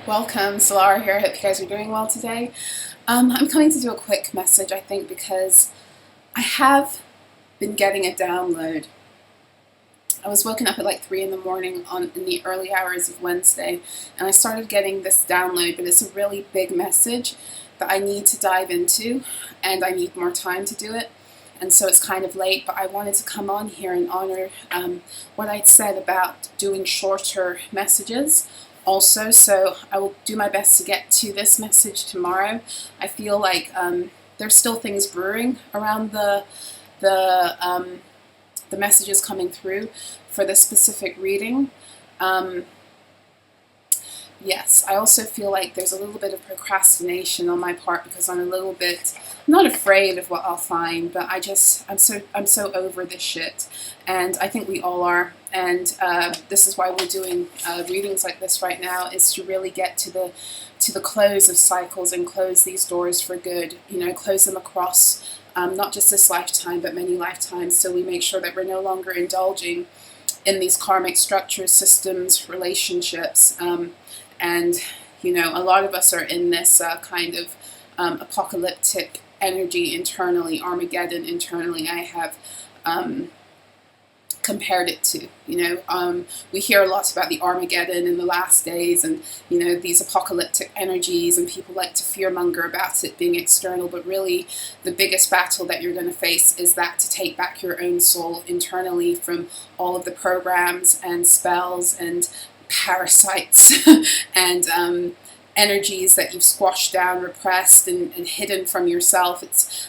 Welcome, Solara here. I hope you guys are doing well today. I'm coming to do a quick message, I think, because I have been getting a download. I was woken up at like 3 in the morning in the early hours of Wednesday, and I started getting this download, but it's a really big message that I need to dive into, and I need more time to do it. And so it's kind of late, but I wanted to come on here and honor what I'd said about doing shorter messages also. So I will do my best to get to this message tomorrow. I feel like there's still things brewing around the messages coming through for this specific reading. Yes, I also feel like there's a little bit of procrastination on my part because I'm a little bit, I'm not afraid of what I'll find, but I'm so over this shit, and I think we all are. And this is why we're doing readings like this right now, is to really get to the close of cycles and close these doors for good. You know, close them across not just this lifetime, but many lifetimes. So we make sure that we're no longer indulging in these karmic structures, systems, relationships. And, you know, a lot of us are in this kind of apocalyptic energy internally, Armageddon internally, I have compared it to. You know, we hear a lot about the Armageddon in the last days and, you know, these apocalyptic energies, and people like to fearmonger about it being external, but really the biggest battle that you're going to face is that to take back your own soul internally from all of the programs and spells and parasites and energies that you've squashed down, repressed, and hidden from yourself. It's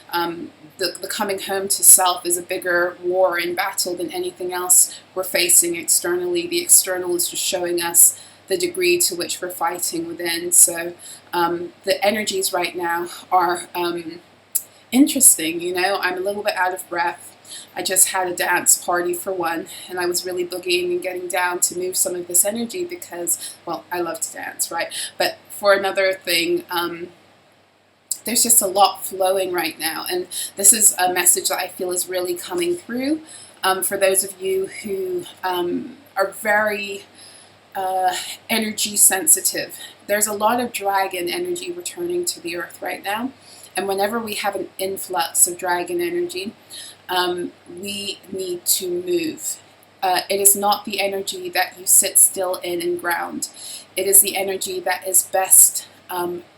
the coming home to self is a bigger war and battle than anything else we're facing externally. The external is just showing us the degree to which we're fighting within. So the energies right now are interesting. You know, I'm a little bit out of breath. I just had a dance party for one, and I was really boogieing and getting down to move some of this energy because, well, I love to dance, right? But for another thing, there's just a lot flowing right now, and this is a message that I feel is really coming through for those of you who are very energy sensitive. There's a lot of dragon energy returning to the earth right now, and whenever we have an influx of dragon energy, we need to move. It is not the energy that you sit still in and ground. It is the energy that is best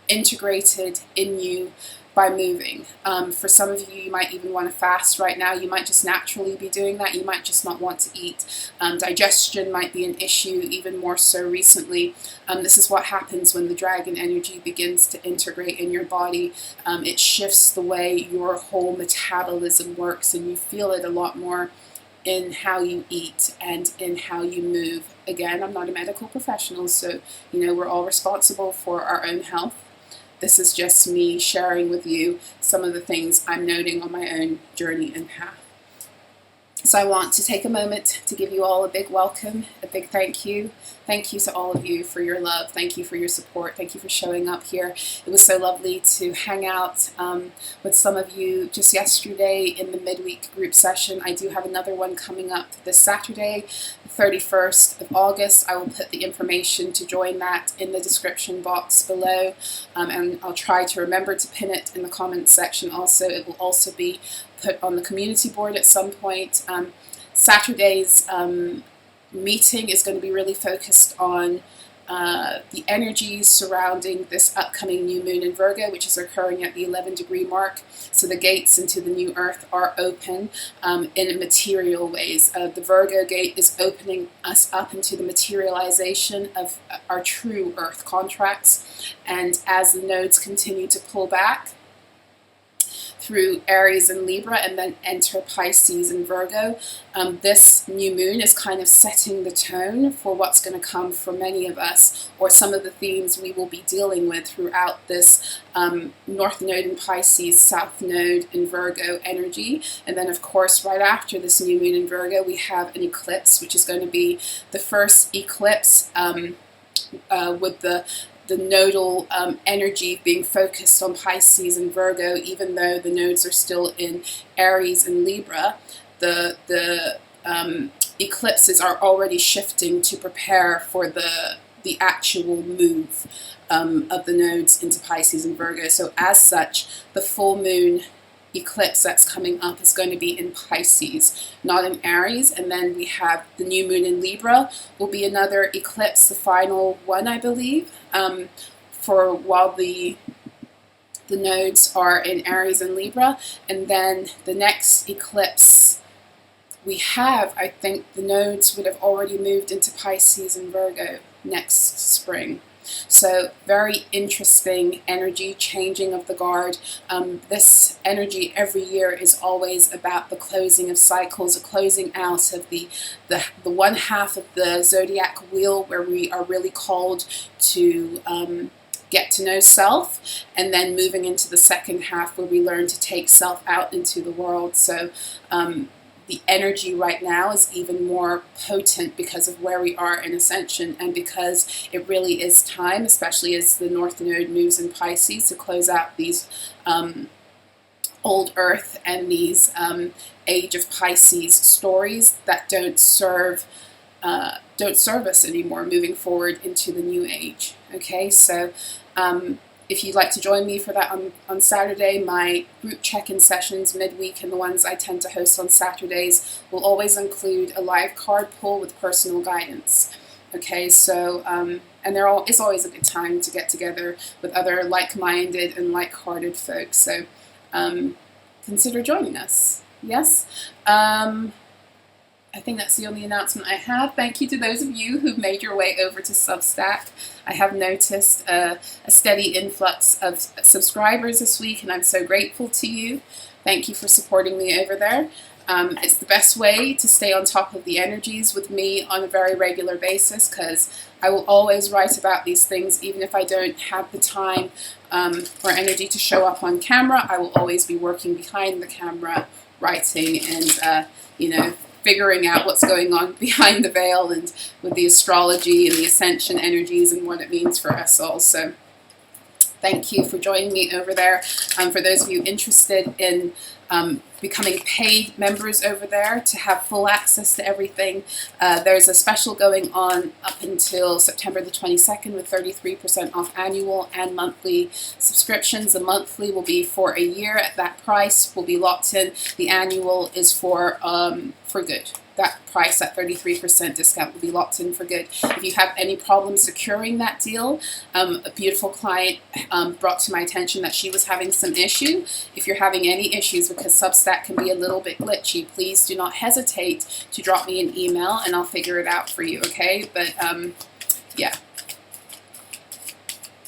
integrated in you by moving. For some of you, you might even want to fast right now. You might just naturally be doing that. You might just not want to eat. Digestion might be an issue, even more so recently. This is what happens when the dragon energy begins to integrate in your body. It shifts the way your whole metabolism works, and you feel it a lot more in how you eat and in how you move. Again, I'm not a medical professional, so, you know, we're all responsible for our own health. This is just me sharing with you some of the things I'm noting on my own journey and path. So I want to take a moment to give you all a big welcome, a big thank you. Thank you to all of you for your love. Thank you for your support. Thank you for showing up here. It was so lovely to hang out with some of you just yesterday in the midweek group session. I do have another one coming up this Saturday, the 31st of August. I will put the information to join that in the description box below, and I'll try to remember to pin it in the comments section also. It will also be put on the community board at some point. Saturday's meeting is going to be really focused on the energies surrounding this upcoming new moon in Virgo, which is occurring at the 11-degree mark. So the gates into the new earth are open in material ways. The Virgo gate is opening us up into the materialization of our true earth contracts. And as the nodes continue to pull back through Aries and Libra and then enter Pisces and Virgo, this new moon is kind of setting the tone for what's going to come for many of us, or some of the themes we will be dealing with throughout this North Node in Pisces, South Node in Virgo energy. And then, of course, right after this new moon in Virgo, we have an eclipse, which is going to be the first eclipse with the nodal energy being focused on Pisces and Virgo, even though the nodes are still in Aries and Libra. The eclipses are already shifting to prepare for the the actual move of the nodes into Pisces and Virgo. So as such, the full moon eclipse that's coming up is going to be in Pisces, not in Aries. And then we have the new moon in Libra will be another eclipse, the final one, I believe, for while the nodes are in Aries and Libra. And then the next eclipse we have, I think the nodes would have already moved into Pisces and Virgo next spring. So very interesting energy, changing of the guard. This energy every year is always about the closing of cycles, a closing out of the one half of the zodiac wheel where we are really called to get to know self, and then moving into the second half where we learn to take self out into the world. So the energy right now is even more potent because of where we are in ascension, and because it really is time, especially as the North Node moves in Pisces, to close out these old Earth and these Age of Pisces stories that don't serve us anymore, moving forward into the new age. Okay, so if you'd like to join me for that on Saturday, my group check-in sessions midweek and the ones I tend to host on Saturdays will always include a live card pull with personal guidance. Okay, so, and it's always a good time to get together with other like-minded and like-hearted folks. So consider joining us. Yes? I think that's the only announcement I have. Thank you to those of you who've made your way over to SUBSTACK. I have noticed a steady influx of subscribers this week, and I'm so grateful to you. Thank you for supporting me over there. It's the best way to stay on top of the energies with me on a very regular basis, because I will always write about these things, even if I don't have the time or energy to show up on camera. I will always be working behind the camera, writing and, figuring out what's going on behind the veil and with the astrology and the ascension energies and what it means for us all. So thank you for joining me over there. For those of you interested in becoming paid members over there to have full access to everything, there's a special going on up until September the 22nd with 33% off annual and monthly subscriptions. The monthly will be for a year at that price, will be locked in. The annual is for good. That price, that 33% discount, will be locked in for good. If you have any problems securing that deal, a beautiful client brought to my attention that she was having some issue. If you're having any issues, because SUBSTACK can be a little bit glitchy, please do not hesitate to drop me an email and I'll figure it out for you, okay? But yeah,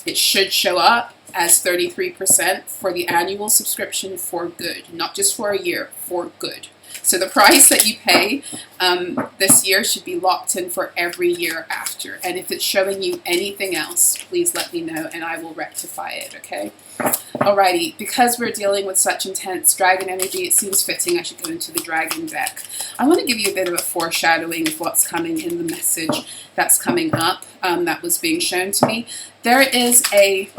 it should show up as 33% for the annual subscription for good, not just for a year, for good. So the price that you pay this year should be locked in for every year after. And if it's showing you anything else, please let me know and I will rectify it, okay? Alrighty, because we're dealing with such intense dragon energy, it seems fitting I should go into the dragon deck. I want to give you a bit of a foreshadowing of what's coming in the message that's coming up that was being shown to me. There is a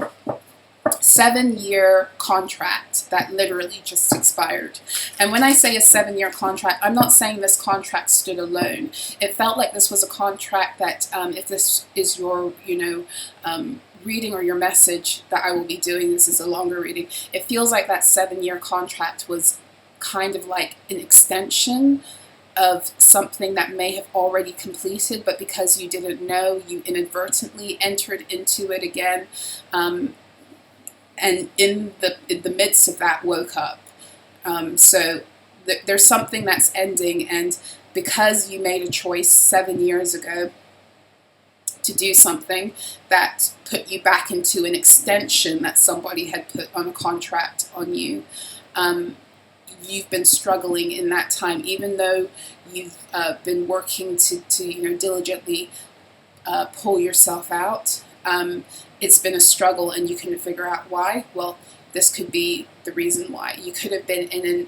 7-year contract that literally just expired. And when I say a 7-year contract, I'm not saying this contract stood alone. It felt like this was a contract that if this is your, reading or your message that I will be doing, this is a longer reading, it feels like that 7-year contract was kind of like an extension of something that may have already completed, but because you didn't know, you inadvertently entered into it again. And in the midst of that, woke up. So there's something that's ending, and because you made a choice 7 years ago to do something that put you back into an extension that somebody had put on a contract on you, you've been struggling in that time, even though you've been working to diligently pull yourself out. It's been a struggle and you couldn't figure out why. Well, this could be the reason why. You could have been in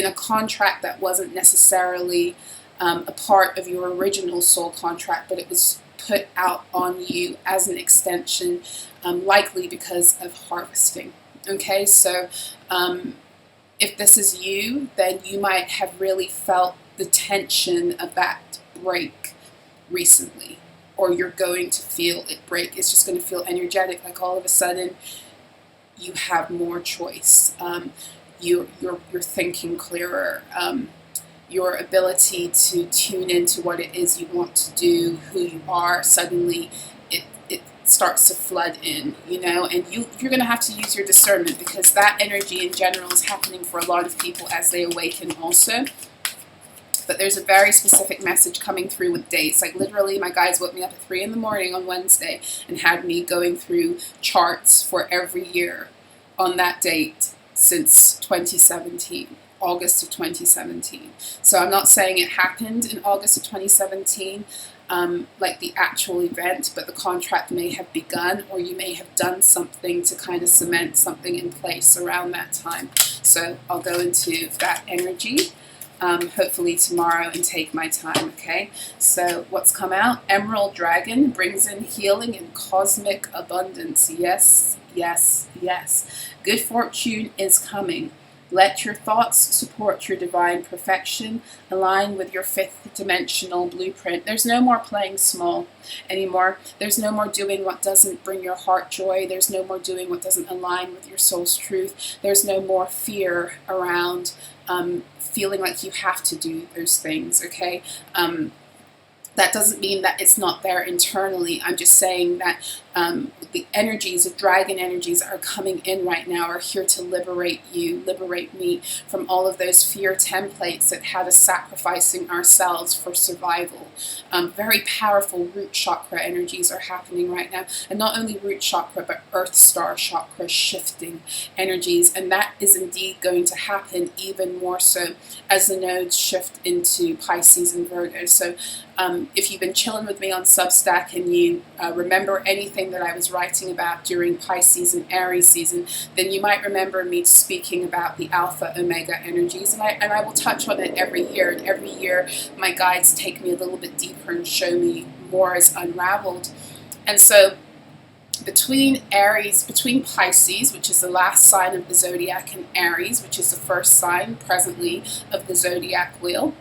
a contract that wasn't necessarily a part of your original soul contract, but it was put out on you as an extension, likely because of harvesting. Okay, so if this is you, then you might have really felt the tension of that break recently. or you're going to feel it break. It's just going to feel energetic, like all of a sudden you have more choice. You're thinking clearer. Your ability to tune into what it is you want to do, who you are, suddenly it starts to flood in, you know, and you're going to have to use your discernment, because that energy in general is happening for a lot of people as they awaken also. But there's a very specific message coming through with dates. Like literally, my guides woke me up at 3 in the morning on Wednesday and had me going through charts for every year on that date since 2017. August of 2017. So I'm not saying it happened in August of 2017, like the actual event, but the contract may have begun, or you may have done something to kind of cement something in place around that time. So I'll go into that energy hopefully tomorrow and take my time, okay? So what's come out? Emerald Dragon brings in healing and cosmic abundance. Yes, yes, yes. Good fortune is coming. Let your thoughts support your divine perfection, align with your fifth dimensional blueprint. There's no more playing small anymore. There's no more doing what doesn't bring your heart joy. There's no more doing what doesn't align with your soul's truth. There's no more fear around feeling like you have to do those things, okay? That doesn't mean that it's not there internally. I'm just saying that the energies of dragon energies are coming in right now, are here to liberate you, liberate me from all of those fear templates that had us sacrificing ourselves for survival. Very powerful root chakra energies are happening right now. And not only root chakra, but earth star chakra shifting energies. And that is indeed going to happen even more so as the nodes shift into Pisces and Virgo. So if you've been chilling with me on Substack and you remember anything that I was writing about during Pisces and Aries season, then you might remember me speaking about the Alpha Omega energies. And I will touch on it every year. And every year my guides take me a little bit deeper and show me more is unraveled. And so between Pisces, which is the last sign of the zodiac, and Aries, which is the first sign presently of the zodiac wheel,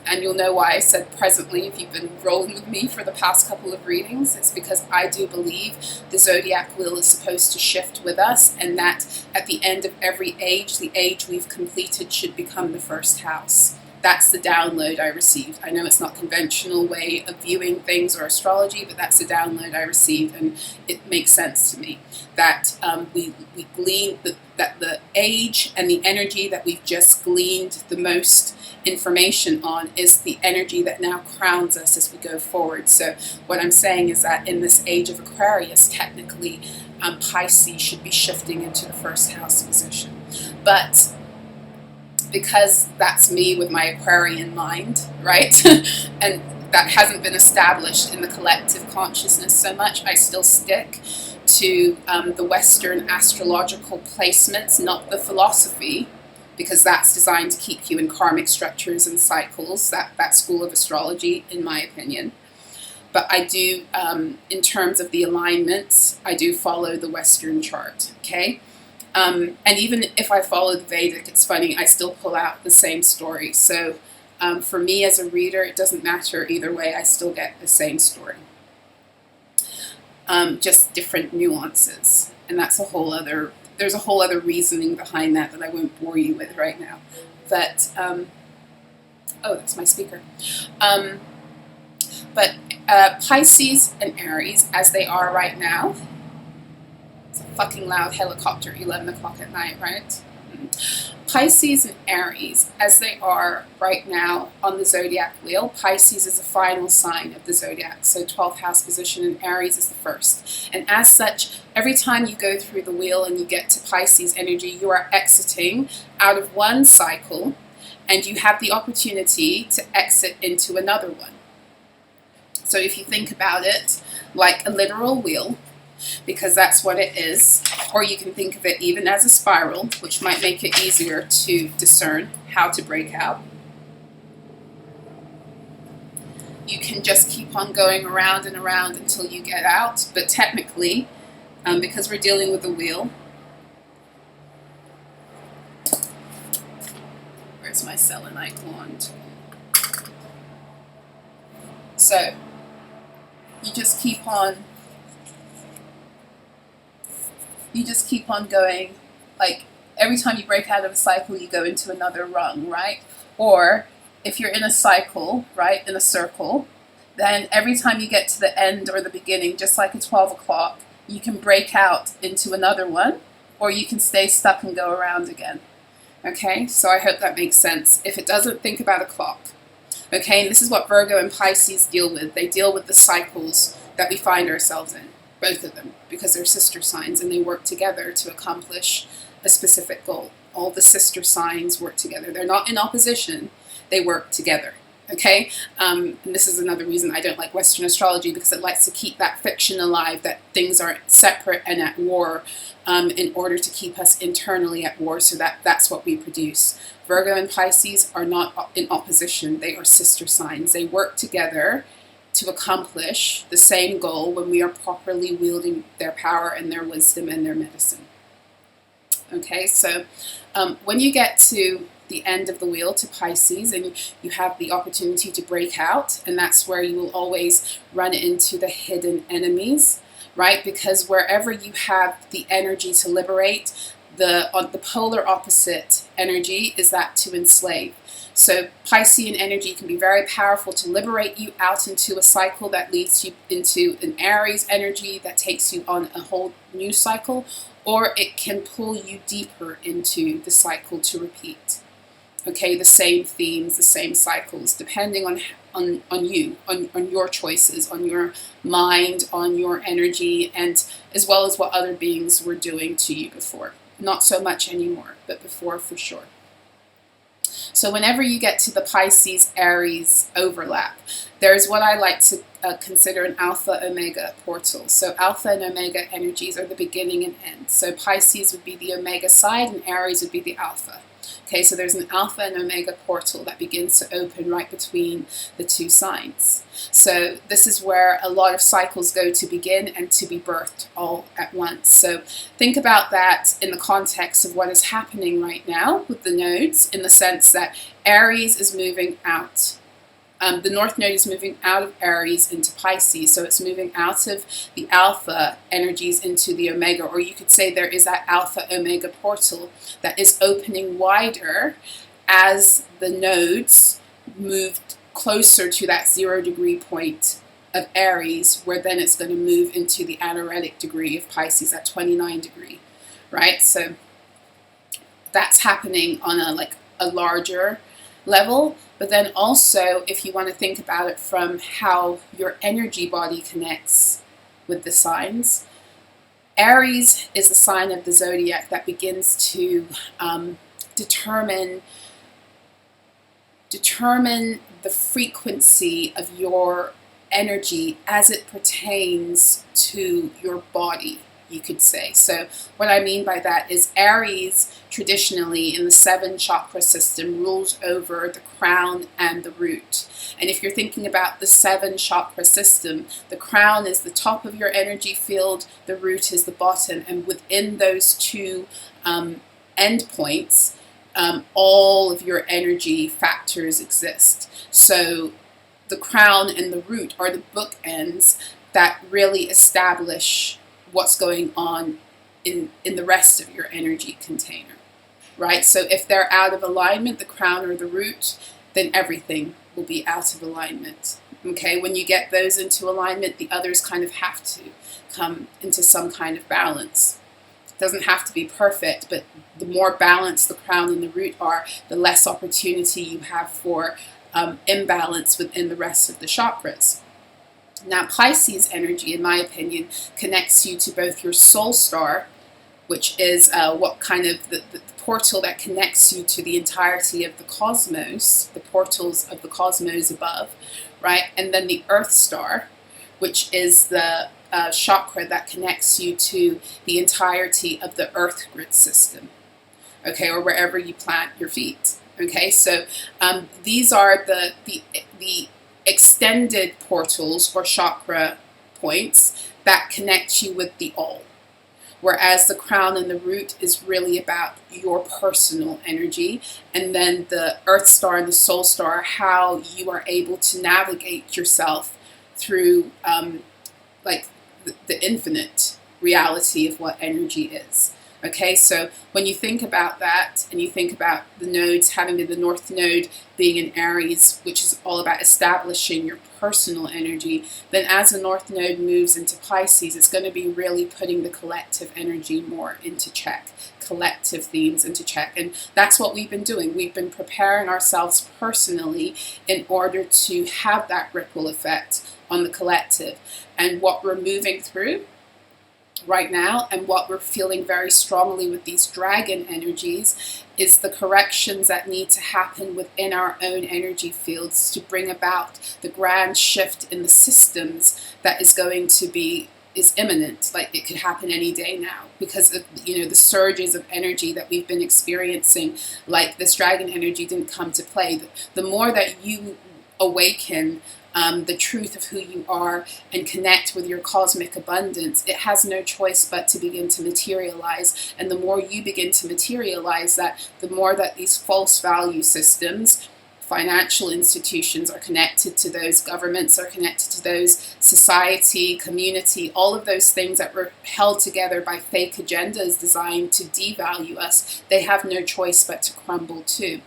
and you'll know why I said presently if you've been rolling with me for the past couple of readings. It's because I do believe the zodiac wheel is supposed to shift with us, and that at the end of every age, the age we've completed should become the first house. That's the download I received. I know it's not conventional way of viewing things or astrology, but that's the download I received, and it makes sense to me that we glean that the age and the energy that we've just gleaned the most information on is the energy that now crowns us as we go forward. So what I'm saying is that in this age of Aquarius, technically Pisces should be shifting into the first house position. But because that's me with my Aquarian mind, right? And that hasn't been established in the collective consciousness so much, I still stick to the Western astrological placements, not the philosophy, because that's designed to keep you in karmic structures and cycles, that school of astrology, in my opinion. But I do, in terms of the alignments, I do follow the Western chart, okay? And even if I follow the Vedic, it's funny, I still pull out the same story. So for me as a reader, it doesn't matter either way, I still get the same story. Just different nuances. And that's there's a whole other reasoning behind that I won't bore you with right now. But, oh, that's my speaker. But Pisces and Aries, as they are right now, it's a fucking loud helicopter, 11 o'clock at night, right? Pisces and Aries, as they are right now on the zodiac wheel, Pisces is the final sign of the zodiac, so 12th house position, and Aries is the first. And as such, every time you go through the wheel and you get to Pisces energy, you are exiting out of one cycle, and you have the opportunity to exit into another one. So if you think about it like a literal wheel, because that's what it is, or you can think of it even as a spiral, which might make it easier to discern how to break out. You can just keep on going around and around until you get out, but technically, because we're dealing with a wheel, where's my selenite wand? So, you just keep on going, like every time you break out of a cycle, you go into another rung, right? Or if you're in a cycle, right, in a circle, then every time you get to the end or the beginning, just like at 12 o'clock, you can break out into another one, or you can stay stuck and go around again. Okay, so I hope that makes sense. If it doesn't, think about a clock. Okay, and this is what Virgo and Pisces deal with. They deal with the cycles that we find ourselves in, both of them, because they're sister signs and they work together to accomplish a specific goal. All the sister signs work together. They're not in opposition, they work together. Okay, and this is another reason I don't like Western astrology, because it likes to keep that fiction alive that things are separate and at war, in order to keep us internally at war, so that's what we produce. Virgo and Pisces are not in opposition, they are sister signs. They work together to accomplish the same goal when we are properly wielding their power and their wisdom and their medicine. Okay, so when you get to the end of the wheel, to Pisces, and you have the opportunity to break out, and that's where you will always run into the hidden enemies, right? Because wherever you have the energy to liberate, the polar opposite energy is that to enslave. So Piscean energy can be very powerful to liberate you out into a cycle that leads you into an Aries energy that takes you on a whole new cycle, or it can pull you deeper into the cycle to repeat. Okay, the same themes, the same cycles, depending on you, on your choices, on your mind, on your energy, and as well as what other beings were doing to you before. Not so much anymore, but before for sure. So whenever you get to the Pisces-Aries overlap, there's what I like to consider an alpha-omega portal. So alpha and omega energies are the beginning and end. So Pisces would be the omega side and Aries would be the alpha. Okay, so there's an alpha and omega portal that begins to open right between the two signs. So this is where a lot of cycles go to begin and to be birthed all at once. So think about that in the context of what is happening right now with the nodes, in the sense that Aries is moving out. The North Node is moving out of Aries into Pisces, so it's moving out of the alpha energies into the omega, or you could say there is that alpha-omega portal that is opening wider as the nodes moved closer to that 0 degree point of Aries, where then it's going to move into the anaretic degree of Pisces at 29 degree, right? So that's happening on a larger level. But then also, if you want to think about it from how your energy body connects with the signs, Aries is the sign of the zodiac that begins to determine the frequency of your energy as it pertains to your body, you could say. So what I mean by that is Aries traditionally in the 7 chakra system rules over the crown and the root. And if you're thinking about the 7 chakra system, the crown is the top of your energy field, the root is the bottom, and within those two endpoints, all of your energy factors exist. So the crown and the root are the bookends that really establish what's going on in the rest of your energy container, right? So if they're out of alignment, the crown or the root, then everything will be out of alignment. Okay, when you get those into alignment, the others kind of have to come into some kind of balance. It doesn't have to be perfect, but the more balanced the crown and the root are, the less opportunity you have for imbalance within the rest of the chakras. Now, Pisces energy, in my opinion, connects you to both your soul star, which is what kind of the portal that connects you to the entirety of the cosmos, the portals of the cosmos above, right? And then the earth star, which is the chakra that connects you to the entirety of the earth grid system, okay, or wherever you plant your feet. Okay, so these are the extended portals or chakra points that connect you with the all. Whereas the crown and the root is really about your personal energy, and then the earth star and the soul star, how you are able to navigate yourself through like the infinite reality of what energy is. Okay, so when you think about that, and you think about the nodes, having the North Node being in Aries, which is all about establishing your personal energy, then as the North Node moves into Pisces, it's going to be really putting the collective energy more into check, collective themes into check. And that's what we've been doing. We've been preparing ourselves personally in order to have that ripple effect on the collective. And what we're moving through right now, and what we're feeling very strongly with these dragon energies, is the corrections that need to happen within our own energy fields to bring about the grand shift in the systems that is going to be, is imminent. Like, it could happen any day now because of, you know, the surges of energy that we've been experiencing. Like, this dragon energy didn't come to play. The more that you awaken the truth of who you are and connect with your cosmic abundance, it has no choice but to begin to materialize. And the more you begin to materialize that, the more that these false value systems, financial institutions are connected to those, governments are connected to those, society, community, all of those things that were held together by fake agendas designed to devalue us, they have no choice but to crumble too.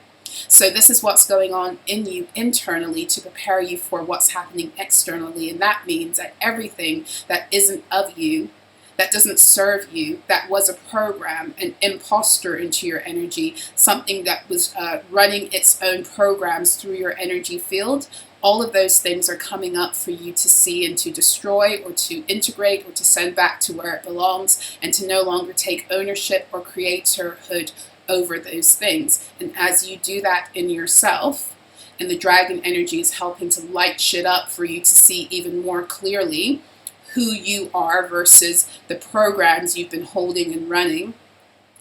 So this is what's going on in you internally to prepare you for what's happening externally. And that means that everything that isn't of you, that doesn't serve you, that was a program, an imposter into your energy, something that was running its own programs through your energy field, all of those things are coming up for you to see and to destroy, or to integrate, or to send back to where it belongs, and to no longer take ownership or creatorhood over those things. And as you do that in yourself, and the dragon energy is helping to light shit up for you to see even more clearly who you are versus the programs you've been holding and running,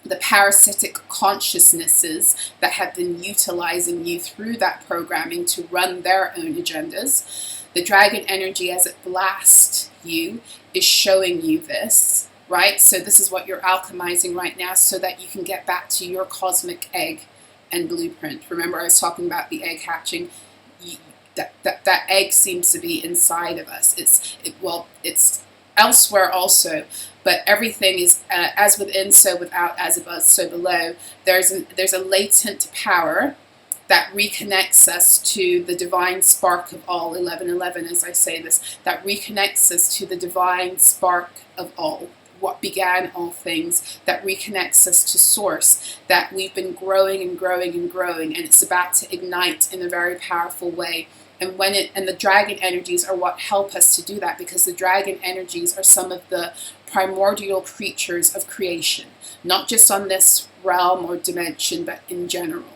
the parasitic consciousnesses that have been utilizing you through that programming to run their own agendas. The dragon energy, as it blasts you, is showing you this. Right? So this is what you're alchemizing right now so that you can get back to your cosmic egg and blueprint. Remember, I was talking about the egg hatching. That egg seems to be inside of us. It's elsewhere also, but everything is as within, so without, as above, so below. There's a latent power that reconnects us to the divine spark of all, 1111 as I say this, that reconnects us to the divine spark of all, what began all things, that reconnects us to source, that we've been growing and growing and growing, and it's about to ignite in a very powerful way. And the dragon energies are what help us to do that, because the dragon energies are some of the primordial creatures of creation, not just on this realm or dimension, but in general.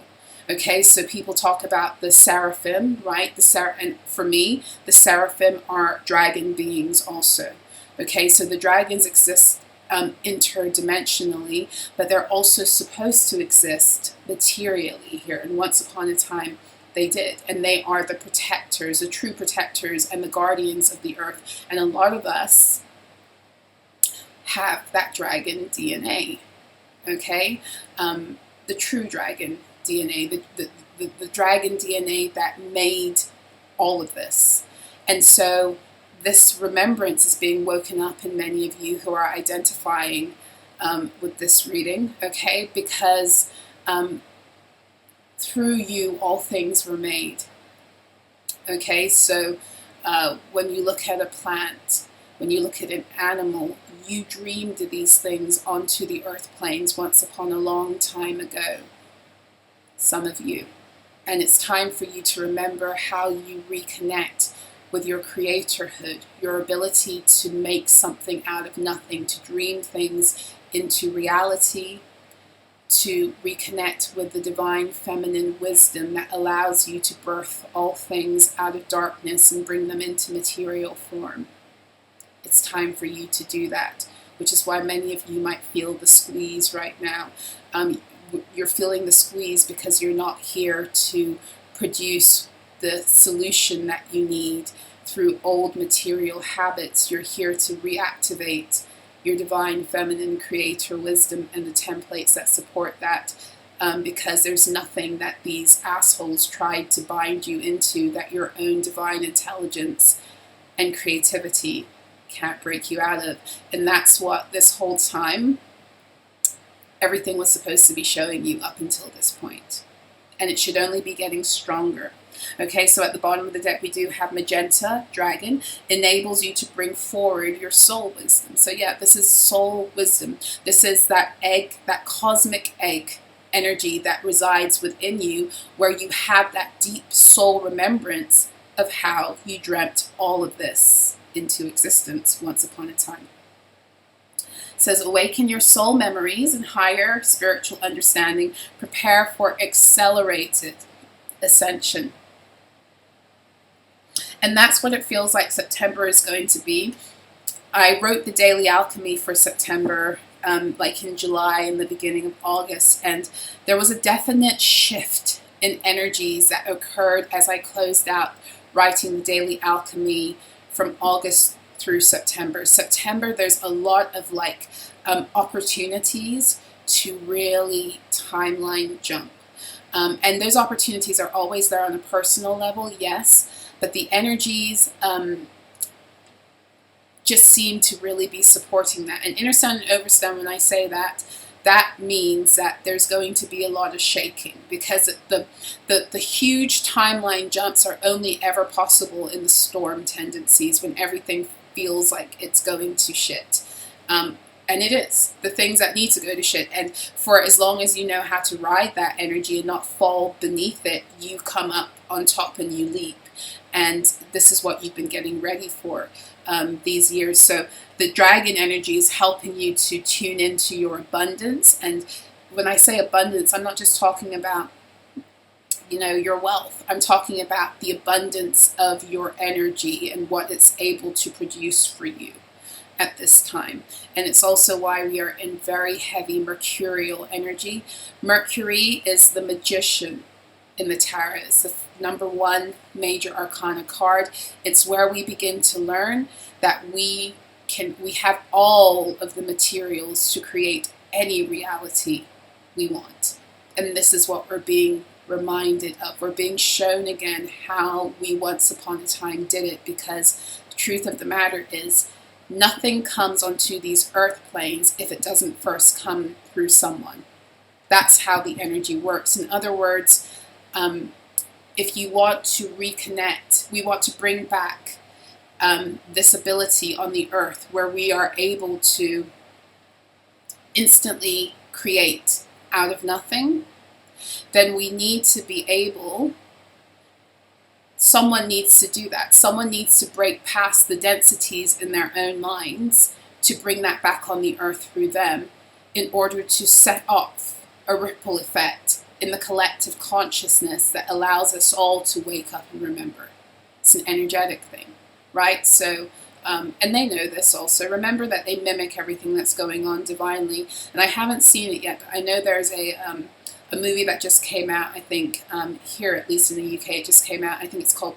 Okay, so people talk about the seraphim, right? And for me, the seraphim are dragon beings also. Okay, so the dragons exist interdimensionally, but they're also supposed to exist materially here. And once upon a time, they did. And they are the protectors, the true protectors, and the guardians of the earth. And a lot of us have that dragon DNA. Okay, the true dragon DNA, the dragon DNA that made all of this. And so this remembrance is being woken up in many of you who are identifying with this reading, okay? Because through you, all things were made, okay? So when you look at a plant, when you look at an animal, you dreamed these things onto the earth planes once upon a long time ago, some of you. And it's time for you to remember how you reconnect with your creatorhood, your ability to make something out of nothing, to dream things into reality, to reconnect with the divine feminine wisdom that allows you to birth all things out of darkness and bring them into material form. It's time for you to do that, which is why many of you might feel the squeeze right now. You're feeling the squeeze because you're not here to produce the solution that you need through old material habits. You're here to reactivate your divine feminine creator wisdom and the templates that support that, because there's nothing that these assholes tried to bind you into that your own divine intelligence and creativity can't break you out of. And that's what this whole time, everything was supposed to be showing you up until this point. And it should only be getting stronger. Okay, so at the bottom of the deck we do have magenta, dragon, enables you to bring forward your soul wisdom. So yeah, this is soul wisdom. This is that egg, that cosmic egg energy that resides within you, where you have that deep soul remembrance of how you dreamt all of this into existence once upon a time. It says, awaken your soul memories and higher spiritual understanding. Prepare for accelerated ascension. And that's what it feels like September is going to be. I wrote the Daily Alchemy for September, like in July and the beginning of August, and there was a definite shift in energies that occurred as I closed out writing the Daily Alchemy from August through September. September, there's a lot of like opportunities to really timeline jump. And those opportunities are always there on a personal level, yes, but the energies just seem to really be supporting that. And inner sun and overstand, when I say that, that means that there's going to be a lot of shaking, because the huge timeline jumps are only ever possible in the storm tendencies, when everything feels like it's going to shit. And it is. The things that need to go to shit. And for as long as you know how to ride that energy and not fall beneath it, you come up on top and you leap. And this is what you've been getting ready for these years. So the dragon energy is helping you to tune into your abundance. And when I say abundance, I'm not just talking about, you know, your wealth. I'm talking about the abundance of your energy and what it's able to produce for you at this time. And it's also why we are in very heavy mercurial energy. Mercury is the magician in the tarot. It's the number one major arcana card. It's where we begin to learn that we have all of the materials to create any reality we want. And this is what we're being reminded of. We're being shown again how we once upon a time did it, because the truth of the matter is nothing comes onto these earth planes if it doesn't first come through someone. That's how the energy works. In other words, if you want to reconnect, we want to bring back this ability on the earth where we are able to instantly create out of nothing, then we need to be able, someone needs to do that. Someone needs to break past the densities in their own minds to bring that back on the earth through them, in order to set off a ripple effect in the collective consciousness that allows us all to wake up and remember. It's an energetic thing, right? So, and they know this also. Remember that they mimic everything that's going on divinely. And I haven't seen it yet, but I know there's a movie that just came out, I think, here, at least in the UK, it just came out. I think it's called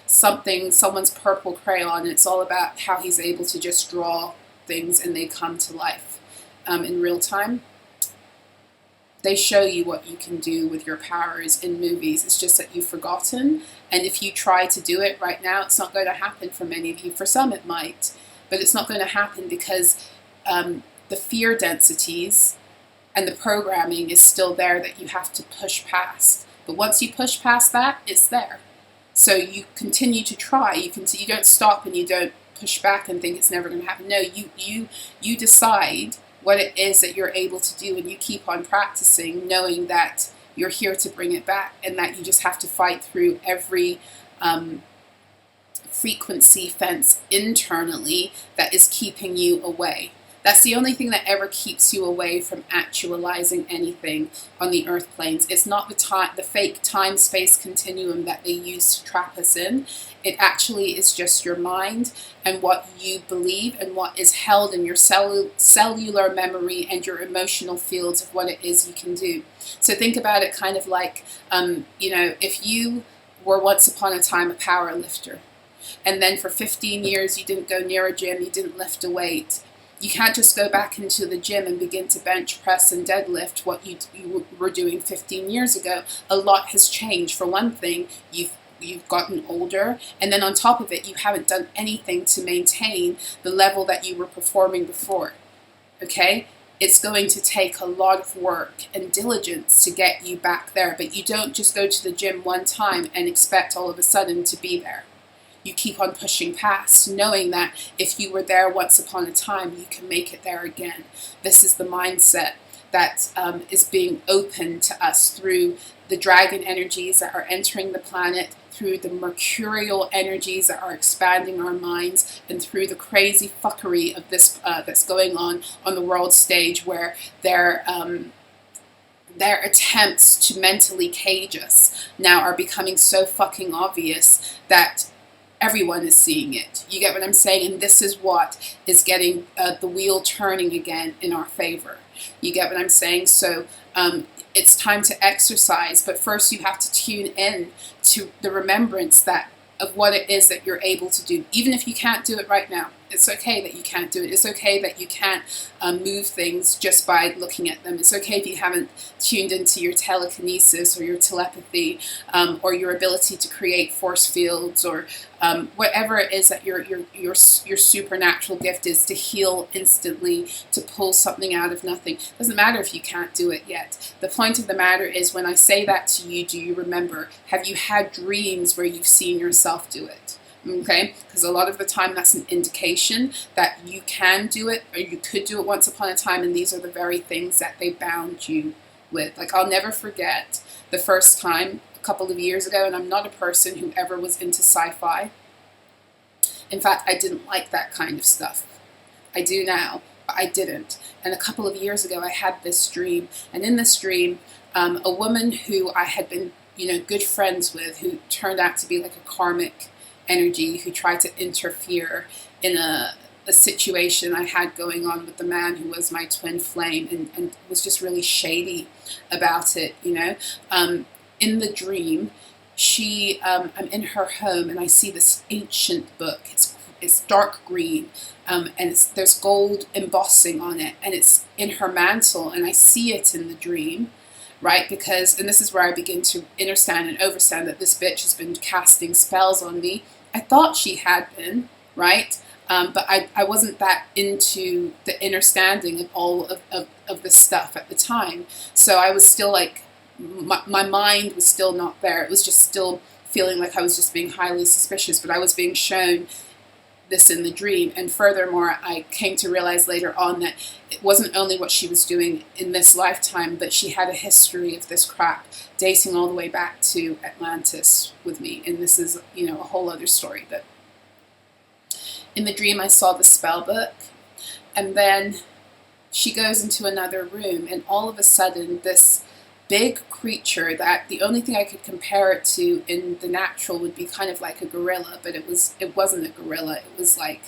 Someone's Purple Crayon. It's all about how he's able to just draw things and they come to life in real time. They show you what you can do with your powers in movies. It's just that you've forgotten. And if you try to do it right now, it's not going to happen for many of you. For some it might, but it's not going to happen because the fear densities and the programming is still there that you have to push past. But once you push past that, it's there. So you continue to try. You don't stop and you don't push back and think it's never going to happen. No, you decide what it is that you're able to do, and you keep on practicing, knowing that you're here to bring it back, and that you just have to fight through every frequency fence internally that is keeping you away. That's the only thing that ever keeps you away from actualizing anything on the earth planes. It's not the fake time-space continuum that they use to trap us in. It actually is just your mind and what you believe and what is held in your cellular memory and your emotional fields of what it is you can do. So think about it kind of like, if you were once upon a time a power lifter, and then for 15 years you didn't go near a gym, you didn't lift a weight. You can't just go back into the gym and begin to bench press and deadlift what you were doing 15 years ago. A lot has changed. For one thing, you've you've gotten older, and then on top of it, you haven't done anything to maintain the level that you were performing before. Okay? It's going to take a lot of work and diligence to get you back there, but you don't just go to the gym one time and expect all of a sudden to be there. You keep on pushing past, knowing that if you were there once upon a time, you can make it there again. This is the mindset that is being opened to us through the dragon energies that are entering the planet, through the mercurial energies that are expanding our minds, and through the crazy fuckery of this that's going on the world stage, where their attempts to mentally cage us now are becoming so fucking obvious that everyone is seeing it. You get what I'm saying? And this is what is getting the wheel turning again in our favor. You get what I'm saying? So it's time to exercise, but first you have to tune in to the remembrance of what it is that you're able to do. Even if you can't do it right now, it's okay that you can't do it. It's okay that you can't move things just by looking at them. It's okay if you haven't tuned into your telekinesis or your telepathy or your ability to create force fields or whatever it is that your supernatural gift is, to heal instantly, to pull something out of nothing. It doesn't matter if you can't do it yet. The point of the matter is, when I say that to you, do you remember? Have you had dreams where you've seen yourself do it? Okay, because a lot of the time that's an indication that you can do it, or you could do it once upon a time, and these are the very things that they bound you with. Like, I'll never forget the first time a couple of years ago, and I'm not a person who ever was into sci-fi. In fact, I didn't like that kind of stuff. I do now, but I didn't. And a couple of years ago, I had this dream, and in this dream, a woman who I had been, good friends with, who turned out to be like a karmic energy, who tried to interfere in a situation I had going on with the man who was my twin flame, and was just really shady about it, In the dream, I'm in her home, and I see this ancient book. It's dark green, and there's gold embossing on it, and it's in her mantle, and I see it in the dream. Right, because, and this is where I begin to understand and overstand that this bitch has been casting spells on me. I thought she had been, right? But I wasn't that into the understanding of all of this stuff at the time. So I was still like, my mind was still not there. It was just still feeling like I was just being highly suspicious, but I was being shown this in the dream. And furthermore, I came to realize later on that it wasn't only what she was doing in this lifetime, but she had a history of this crap dating all the way back to Atlantis with me. And this is, a whole other story. But in the dream, I saw the spell book, and then she goes into another room, and all of a sudden, this big creature that the only thing I could compare it to in the natural would be kind of like a gorilla, but it wasn't a gorilla. It was like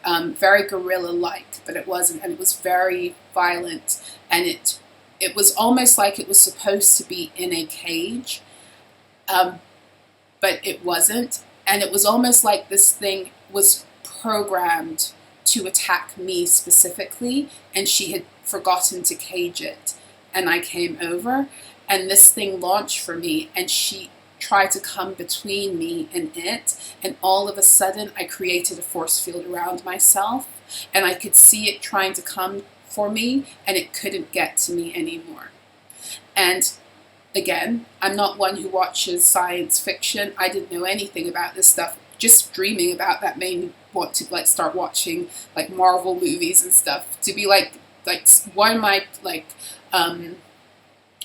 very gorilla-like, but it wasn't, and it was very violent, and it was almost like it was supposed to be in a cage, but it wasn't, and it was almost like this thing was programmed to attack me specifically, and she had forgotten to cage it. And I came over, and this thing launched for me, and she tried to come between me and it, and all of a sudden I created a force field around myself, and I could see it trying to come for me, and it couldn't get to me anymore. And again, I'm not one who watches science fiction. I didn't know anything about this stuff. Just dreaming about that made me want to start watching Marvel movies and stuff, to be like what am I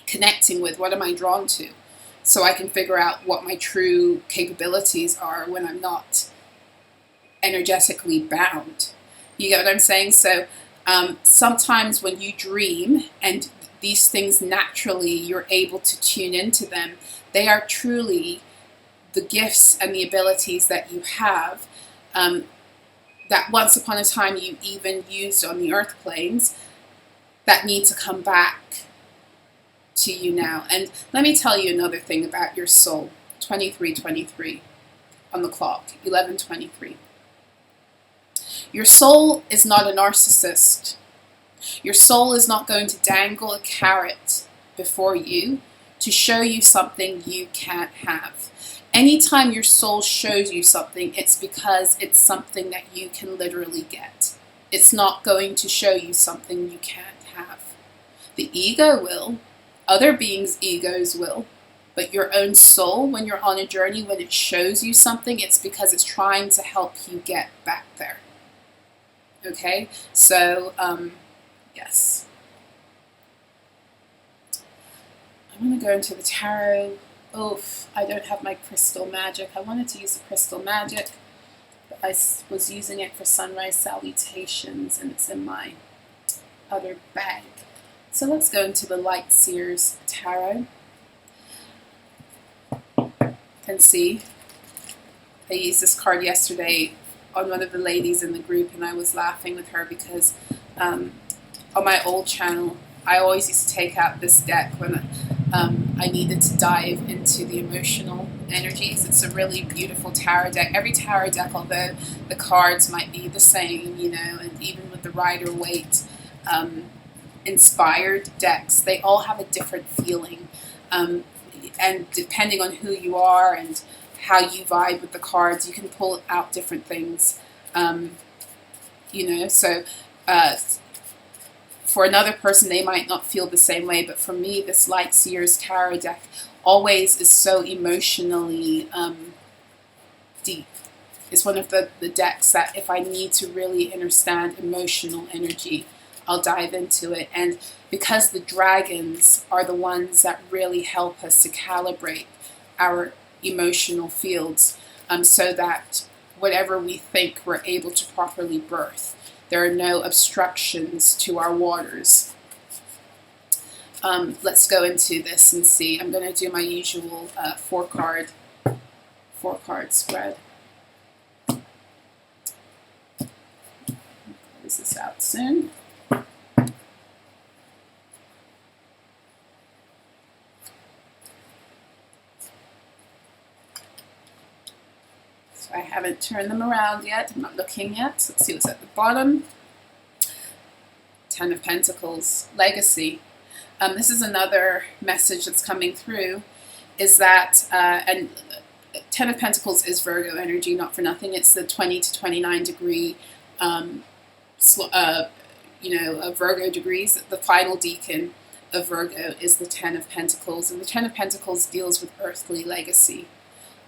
connecting with, what am I drawn to, so I can figure out what my true capabilities are when I'm not energetically bound. You get what I'm saying? So sometimes when you dream and these things naturally you're able to tune into them, they are truly the gifts and the abilities that you have that once upon a time you even used on the earth planes, that need to come back to you now. And let me tell you another thing about your soul. 23:23 on the clock, 11:23. Your soul is not a narcissist. Your soul is not going to dangle a carrot before you to show you something you can't have. Anytime your soul shows you something, it's because it's something that you can literally get. It's not going to show you something you can't have. The ego will, other beings' egos will, but your own soul, when you're on a journey, when it shows you something, it's because it's trying to help you get back there. Okay? So, yes. I'm going to go into the tarot. Oof, I don't have my crystal magic. I wanted to use the crystal magic, but I was using it for sunrise salutations, and it's in my other bag. So let's go into the Light Seers tarot. And see, I used this card yesterday on one of the ladies in the group, and I was laughing with her because on my old channel, I always used to take out this deck when I needed to dive into the emotional energies. It's a really beautiful tarot deck. Every tarot deck, although the cards might be the same, you know, and even with the Rider-Waite inspired decks, they all have a different feeling. And depending on who you are and how you vibe with the cards, you can pull out different things. You know, so for another person, they might not feel the same way, but for me, this Light Seers tarot deck always is so emotionally deep. It's one of the decks that if I need to really understand emotional energy, I'll dive into it. And because the dragons are the ones that really help us to calibrate our emotional fields, so that whatever we think, we're able to properly birth. There are no obstructions to our waters. Let's go into this and see. I'm going to do my usual four card spread. Close this out soon. I haven't turned them around yet. I'm not looking yet. So let's see what's at the bottom. Ten of Pentacles, legacy. This is another message that's coming through, is that, and Ten of Pentacles is Virgo energy, not for nothing. It's the 20 to 29 degree, Virgo degrees. The final decan of Virgo is the Ten of Pentacles. And the Ten of Pentacles deals with earthly legacy.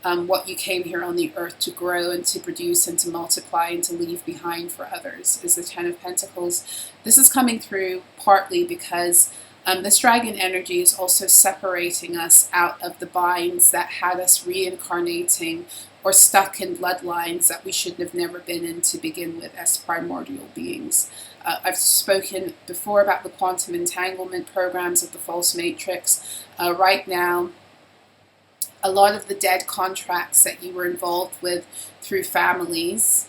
What you came here on the earth to grow and to produce and to multiply and to leave behind for others is the Ten of Pentacles. This is coming through partly because this dragon energy is also separating us out of the binds that had us reincarnating or stuck in bloodlines that we should have never been in to begin with as primordial beings. I've spoken before about the quantum entanglement programs of the false matrix. Right now, a lot of the dead contracts that you were involved with through families,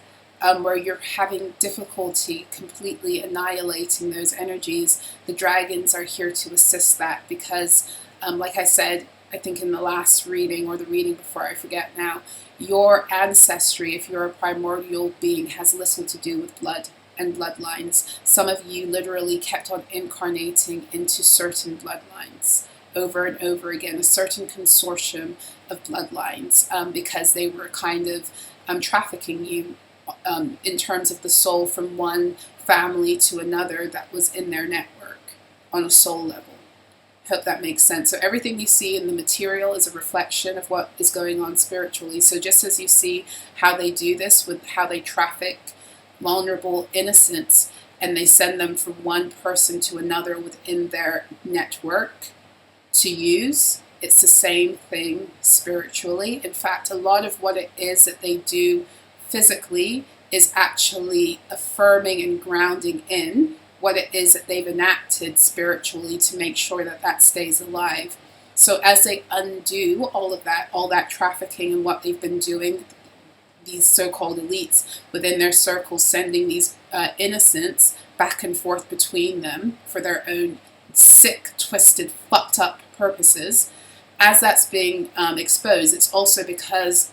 where you're having difficulty completely annihilating those energies, the dragons are here to assist that because, like I said, I think in the last reading or the reading before, I forget now, your ancestry, if you're a primordial being, has little to do with blood and bloodlines. Some of you literally kept on incarnating into certain bloodlines over and over again, a certain consortium of bloodlines, because they were kind of trafficking you in terms of the soul from one family to another that was in their network on a soul level. Hope that makes sense. So everything you see in the material is a reflection of what is going on spiritually. So just as you see how they do this with how they traffic vulnerable innocents and they send them from one person to another within their network to use, it's the same thing spiritually. In fact, a lot of what it is that they do physically is actually affirming and grounding in what it is that they've enacted spiritually to make sure that that stays alive. So as they undo all that trafficking and what they've been doing, these so-called elites within their circles sending these innocents back and forth between them for their own sick, twisted, fucked up purposes, as that's being exposed, it's also because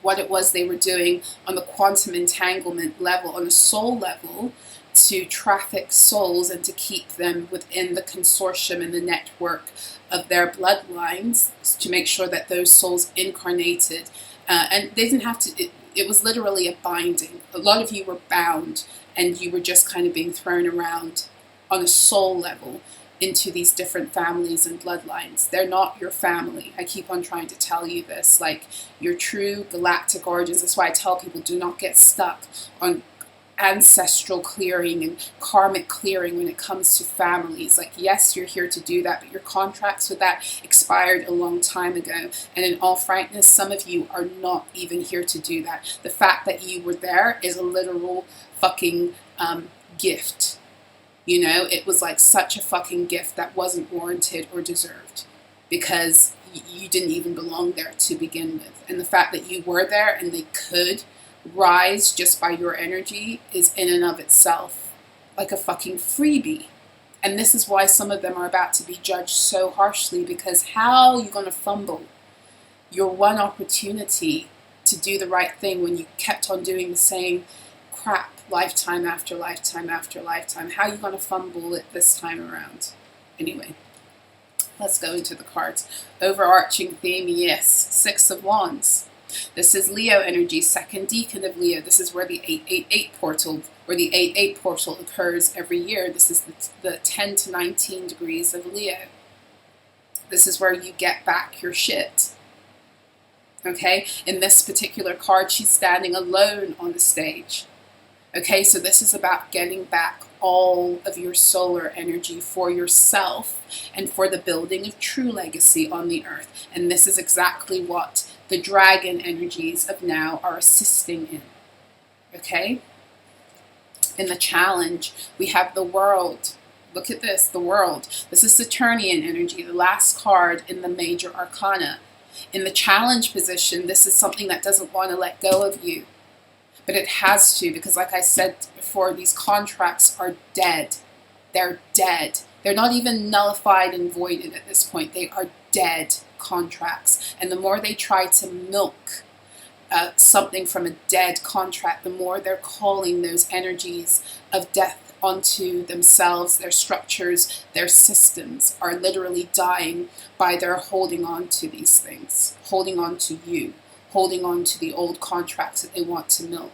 what it was they were doing on the quantum entanglement level, on a soul level, to traffic souls and to keep them within the consortium and the network of their bloodlines to make sure that those souls incarnated. And they didn't have to, it was literally a binding. A lot of you were bound, and you were just kind of being thrown around on a soul level into these different families and bloodlines. They're not your family. I keep on trying to tell you this. Like, your true galactic origins, that's why I tell people, do not get stuck on ancestral clearing and karmic clearing when it comes to families. Like, yes, you're here to do that, but your contracts with that expired a long time ago. And in all frankness, some of you are not even here to do that. The fact that you were there is a literal fucking gift. You know, it was like such a fucking gift that wasn't warranted or deserved, because you didn't even belong there to begin with. And the fact that you were there and they could rise just by your energy is in and of itself like a fucking freebie. And this is why some of them are about to be judged so harshly, because how are you going to fumble your one opportunity to do the right thing when you kept on doing the same crap lifetime after lifetime after lifetime? How are you going to fumble it this time around? Anyway, let's go into the cards. Overarching theme, yes, Six of Wands. This is Leo energy, second decan of Leo. This is where the 888 portal, or the 88 portal occurs every year. This is the 10 to 19 degrees of Leo. This is where you get back your shit. Okay? In this particular card, she's standing alone on the stage. Okay, so this is about getting back all of your solar energy for yourself and for the building of true legacy on the earth. And this is exactly what the dragon energies of now are assisting in. Okay? In the challenge, we have the world. Look at this, the world. This is Saturnian energy, the last card in the major arcana. In the challenge position, this is something that doesn't want to let go of you. But it has to, because like I said before, these contracts are dead. They're dead. They're not even nullified and voided at this point. They are dead contracts. And the more they try to milk something from a dead contract, the more they're calling those energies of death onto themselves. Their structures, their systems are literally dying by their holding on to these things, holding on to you, holding on to the old contracts that they want to milk.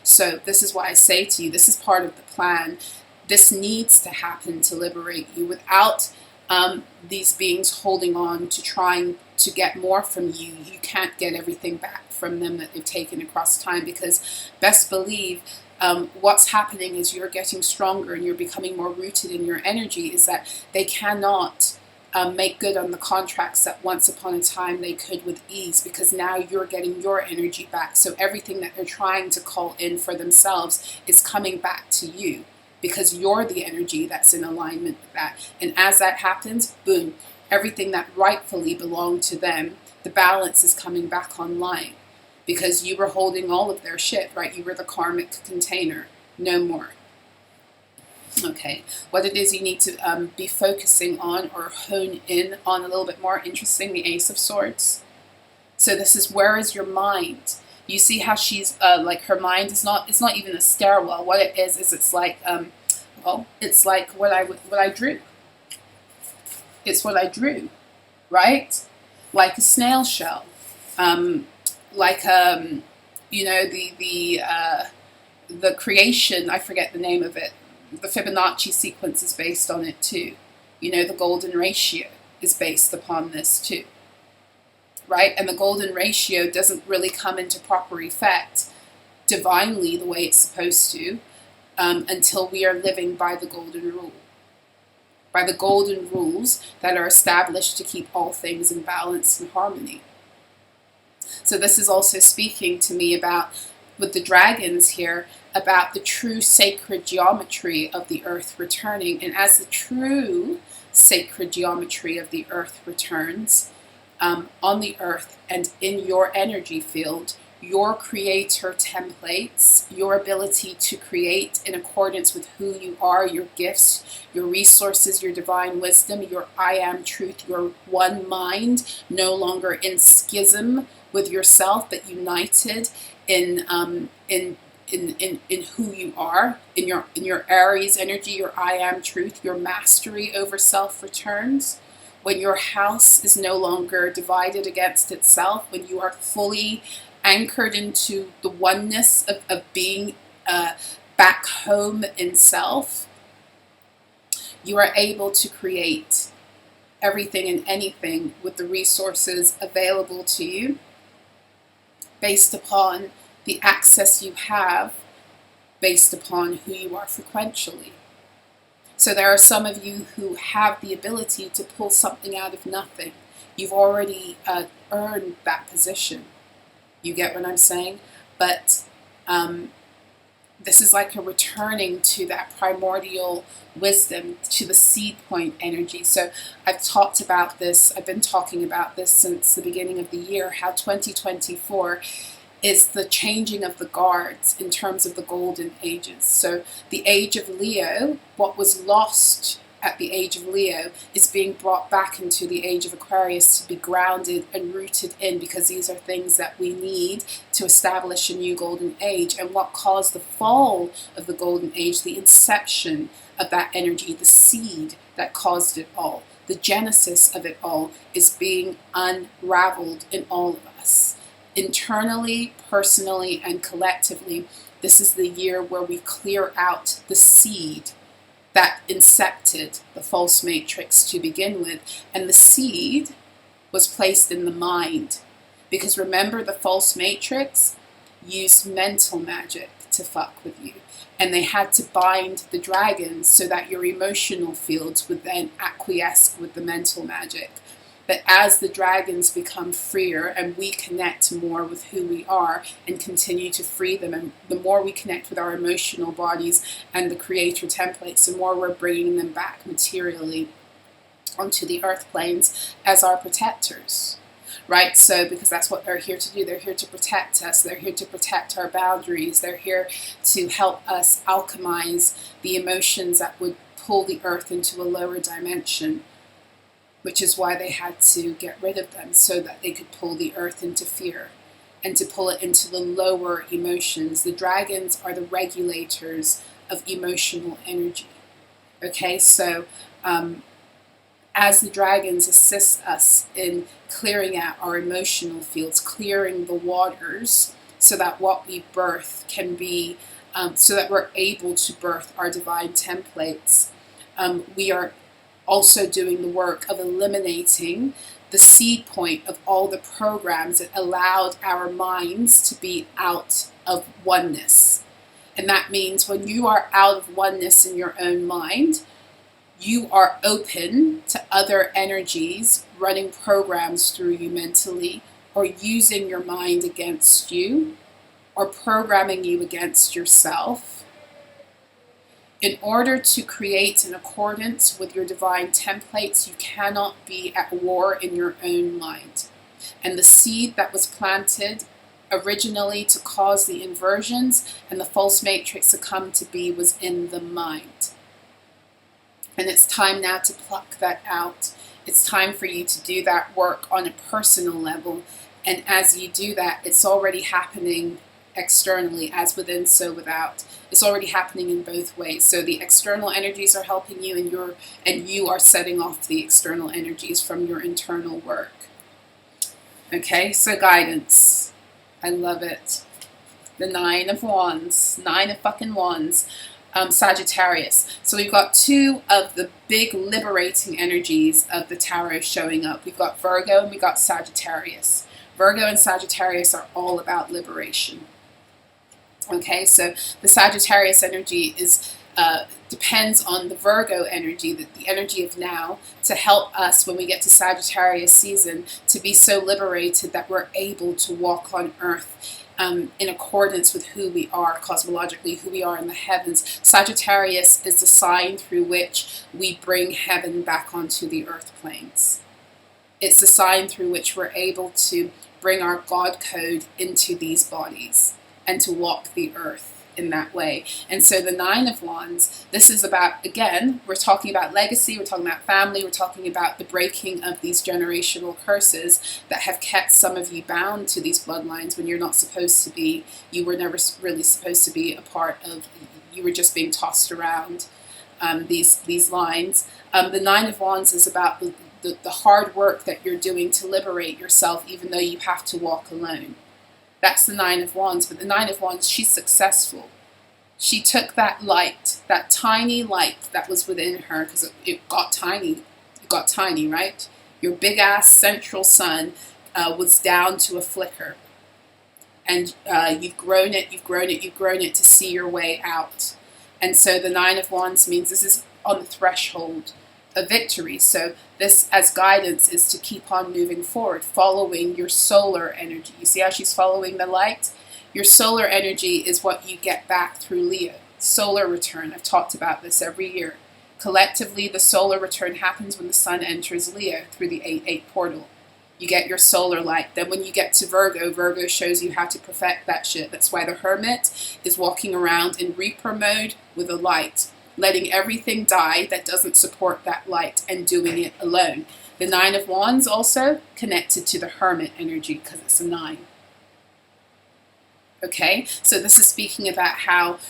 So this is why I say to you, this is part of the plan. This needs to happen to liberate you. Without these beings holding on to trying to get more from you, you can't get everything back from them that they've taken across time, because best believe what's happening is you're getting stronger and you're becoming more rooted in your energy, is that they cannot make good on the contracts that once upon a time they could with ease, because now you're getting your energy back. So everything that they're trying to call in for themselves is coming back to you, because you're the energy that's in alignment with that. And as that happens, boom, everything that rightfully belonged to them, the balance is coming back online, because you were holding all of their shit, right? You were the karmic container, no more. Okay, what it is you need to be focusing on or hone in on a little bit more. Interesting, the Ace of Swords. So this is, where is your mind? You see how she's like, her mind is not, it's not even a stairwell. What it is it's like well, it's like what I drew. It's what I drew, right? Like a snail shell, like you know, the creation, I forget the name of it. The Fibonacci sequence is based on it too. You know, the golden ratio is based upon this too, right? And the golden ratio doesn't really come into proper effect divinely the way it's supposed to until we are living by the golden rule, by the golden rules that are established to keep all things in balance and harmony. So this is also speaking to me about, with the dragons here, about the true sacred geometry of the earth returning. And as the true sacred geometry of the earth returns on the earth and in your energy field, your creator templates, your ability to create in accordance with who you are, your gifts, your resources, your divine wisdom, your I am truth, your one mind, no longer in schism with yourself, but united in who you are, in your Aries energy, your I am truth, your mastery over self returns. when your house is no longer divided against itself, when you are fully anchored into the oneness of being back home in self, you are able to create everything and anything with the resources available to you based upon the access you have, based upon who you are frequentially. So there are some of you who have the ability to pull something out of nothing. You've already earned that position. You get what I'm saying? But this is like a returning to that primordial wisdom, to the seed point energy. So I've talked about this, I've been talking about this since the beginning of the year, how 2024 is the changing of the guards in terms of the golden ages. So the age of Leo, what was lost at the age of Leo, is being brought back into the age of Aquarius to be grounded and rooted in, because these are things that we need to establish a new golden age. And what caused the fall of the golden age, the inception of that energy, the seed that caused it all, the genesis of it all, is being unraveled in all of us. Internally, personally, and collectively, this is the year where we clear out the seed that incepted the false matrix to begin with. And the seed was placed in the mind. Because remember, the false matrix used mental magic to fuck with you. And they had to bind the dragons so that your emotional fields would then acquiesce with the mental magic. But as the dragons become freer and we connect more with who we are and continue to free them, and the more we connect with our emotional bodies and the creator templates, the more we're bringing them back materially onto the earth planes as our protectors, right? So because that's what they're here to do. They're here to protect us. They're here to protect our boundaries. They're here to help us alchemize the emotions that would pull the earth into a lower dimension, which is why they had to get rid of them, so that they could pull the earth into fear and to pull it into the lower emotions. The dragons are the regulators of emotional energy. Okay, so as the dragons assist us in clearing out our emotional fields, clearing the waters, so that what we birth can be, so that we're able to birth our divine templates, we are also doing the work of eliminating the seed point of all the programs that allowed our minds to be out of oneness. And that means when you are out of oneness in your own mind, you are open to other energies running programs through you mentally, or using your mind against you, or programming you against yourself. In order to create in accordance with your divine templates, you cannot be at war in your own mind. And the seed that was planted originally to cause the inversions and the false matrix to come to be was in the mind. And it's time now to pluck that out. It's time for you to do that work on a personal level. And as you do that, it's already happening externally, as within, so without. It's already happening in both ways. So the external energies are helping you, and you are setting off the external energies from your internal work. Okay, so guidance. I love it. The 9 of Wands. 9 of fucking Wands. Sagittarius. So we've got two of the big liberating energies of the tarot showing up. We've got Virgo and we've got Sagittarius. Virgo and Sagittarius are all about liberation. Okay, so the Sagittarius energy is depends on the Virgo energy, the energy of now, to help us when we get to Sagittarius season to be so liberated that we're able to walk on earth in accordance with who we are cosmologically, who we are in the heavens. Sagittarius is the sign through which we bring heaven back onto the earth planes. It's the sign through which we're able to bring our God code into these bodies and to walk the earth in that way. And so the 9 of Wands, this is about, again, we're talking about legacy, we're talking about family, we're talking about the breaking of these generational curses that have kept some of you bound to these bloodlines when you're not supposed to be. You were never really supposed to be a part of, you were just being tossed around these lines. The 9 of Wands is about the hard work that you're doing to liberate yourself, even though you have to walk alone. That's the Nine of Wands. But the Nine of Wands, she's successful. She took that light, that tiny light that was within her, because it got tiny. It got tiny, right? Your big-ass central sun was down to a flicker. And you've grown it, you've grown it, you've grown it to see your way out. And so the Nine of Wands means this is on the threshold of victory. So this, as guidance, is to keep on moving forward, following your solar energy. You see how she's following the light? Your solar energy is what you get back through Leo. Solar return. I've talked about this every year. Collectively, the solar return happens when the sun enters Leo through the 8-8 portal. You get your solar light. Then when you get to Virgo, Virgo shows you how to perfect that shit. That's why the Hermit is walking around in Reaper mode with a light, letting everything die that doesn't support that light and doing it alone. The Nine of Wands also connected to the Hermit energy because it's a 9. Okay, so this is speaking about how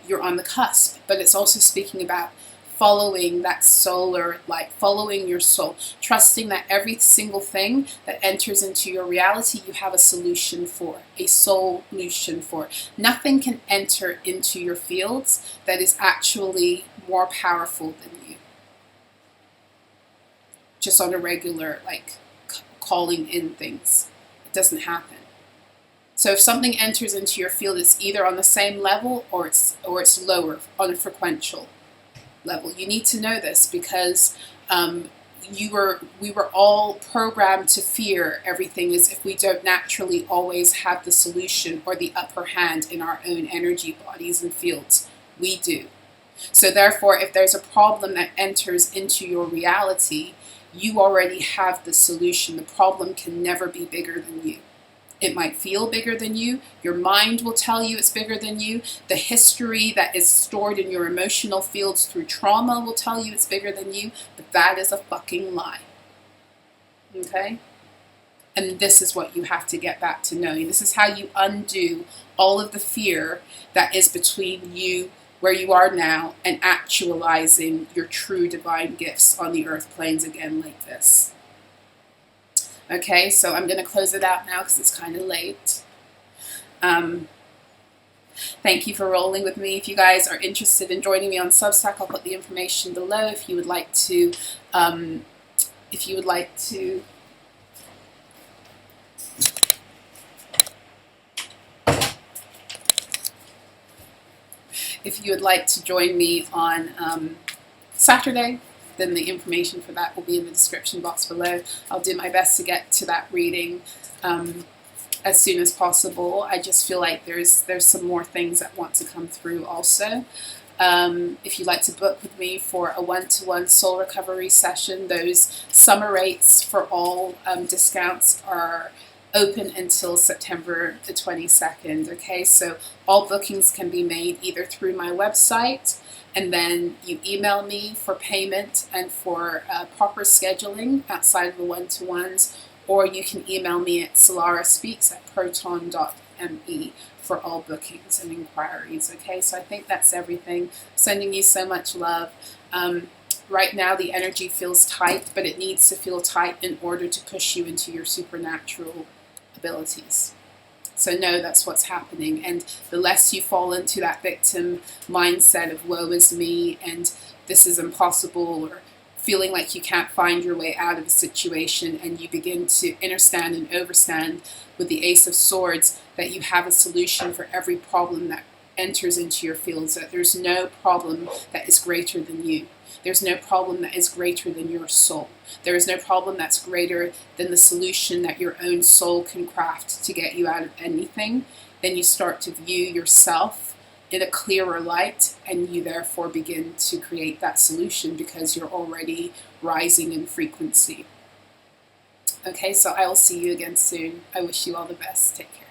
you're on the cusp, but it's also speaking about following that solar light, following your soul, trusting that every single thing that enters into your reality, you have a solution for, a solution for. Nothing can enter into your fields that is actually more powerful than you. Just on a regular, like, calling in things. It doesn't happen. So if something enters into your field, it's either on the same level or it's lower on a frequential level. You need to know this because we were all programmed to fear everything as if we don't naturally always have the solution or the upper hand in our own energy bodies and fields. We do. So therefore, if there's a problem that enters into your reality, you already have the solution. The problem can never be bigger than you. It might feel bigger than you. Your mind will tell you it's bigger than you. The history that is stored in your emotional fields through trauma will tell you it's bigger than you. But that is a fucking lie. Okay? And this is what you have to get back to knowing. This is how you undo all of the fear that is between you, where you are now, and actualizing your true divine gifts on the earth planes again like this. Okay, so I'm going to close it out now because it's kind of late. Thank you for rolling with me. If you guys are interested in joining me on SUBSTACK, I'll put the information below. If you would like to, join me on Saturday, then the information for that will be in the description box below. I'll do my best to get to that reading as soon as possible. I just feel like there's some more things that want to come through also. If you'd like to book with me for a one-to-one soul recovery session, those summer rates for all discounts are open until September the 22nd. Okay, so all bookings can be made either through my website, and then you email me for payment and for proper scheduling outside of the one-to-ones, or you can email me at solaraspeaks@proton.me for all bookings and inquiries. Okay, so I think that's everything. Sending you so much love. Right now the energy feels tight, but it needs to feel tight in order to push you into your supernatural abilities. So know that's what's happening, and the less you fall into that victim mindset of woe is me and this is impossible, or feeling like you can't find your way out of a situation, and you begin to understand and overstand with the Ace of Swords that you have a solution for every problem that enters into your fields, that there's no problem that is greater than you. There's no problem that is greater than your soul. There is no problem that's greater than the solution that your own soul can craft to get you out of anything. Then you start to view yourself in a clearer light, and you therefore begin to create that solution because you're already rising in frequency. Okay, so I will see you again soon. I wish you all the best. Take care.